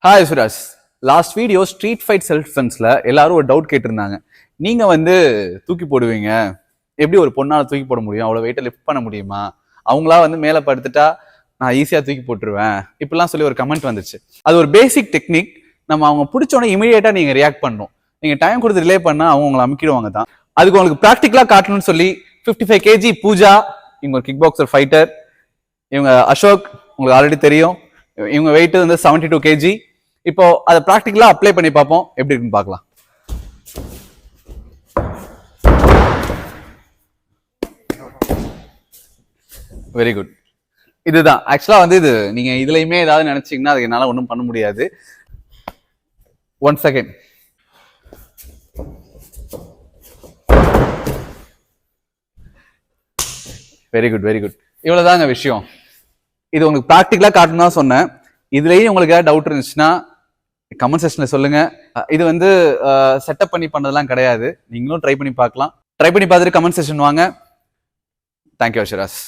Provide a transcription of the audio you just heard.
Hi Suraj. Last video street fight self டிஃபென்ஸ்ல எல்லாரும் ஒரு டவுட் கேட்டிருந்தாங்க. நீங்க தூக்கி போடுவீங்க, எப்படி ஒரு பொண்ணால தூக்கி போட முடியும், அவ்வளவு வெயிட்டை லிஃப்ட் பண்ண முடியுமா, அவங்களா மேல படுத்துட்டா நான் ஈஸியா தூக்கி போட்டுருவேன், இப்படிலாம் சொல்லி ஒரு கமெண்ட் வந்துச்சு. அது ஒரு பேசிக் டெக்னிக். நம்ம அவங்க பிடிச்சோன்னே இமீடியட்டா நீங்க ரியாக்ட் பண்ணணும். நீங்க டைம் கொடுத்து ரிலே பண்ணா அவங்க உங்களை அமுக்கிடுவாங்க தான். அதுக்கு உங்களுக்கு ப்ராக்டிக்கலா காட்டணும்னு சொல்லி 55 kg பூஜா, இவங்க கிக் பாக்ஸர் ஃபைட்டர். இவங்க அசோக், உங்களுக்கு ஆல்ரெடி தெரியும். இவங்க வெயிட் 72 kg. இப்போ அதை ப்ராக்டிக்கலா அப்ளை பண்ணி பார்ப்போம், எப்படி இருக்குன்னு பார்க்கலாம். Very good. இதுதான் ஆக்சுவலா இது நீங்க இதுலயுமே ஏதாவது நினைச்சீங்கன்னா அதுக்கு என்னால ஒன்றும் பண்ண முடியாது. 1 second. Very good very good. இவ்வளவுதாங்க விஷயம். இது உங்களுக்கு ப்ராக்டிக்கலா காட்டணும் தான் சொன்னேன். இதுலயும் உங்களுக்கு ஏதாவது டவுட் இருந்துச்சுன்னா கமெண்ட் செக்ஷன்ல சொல்லுங்க. இது செட்டப் பண்ணி பண்ணதெல்லாம் கிடையாது. நீங்களும் ட்ரை பண்ணி பார்க்கலாம். ட்ரை பண்ணி பார்த்துட்டு கமெண்ட் செக்ஷன் வாங்க. தேங்க்யூ அஷராஸ்.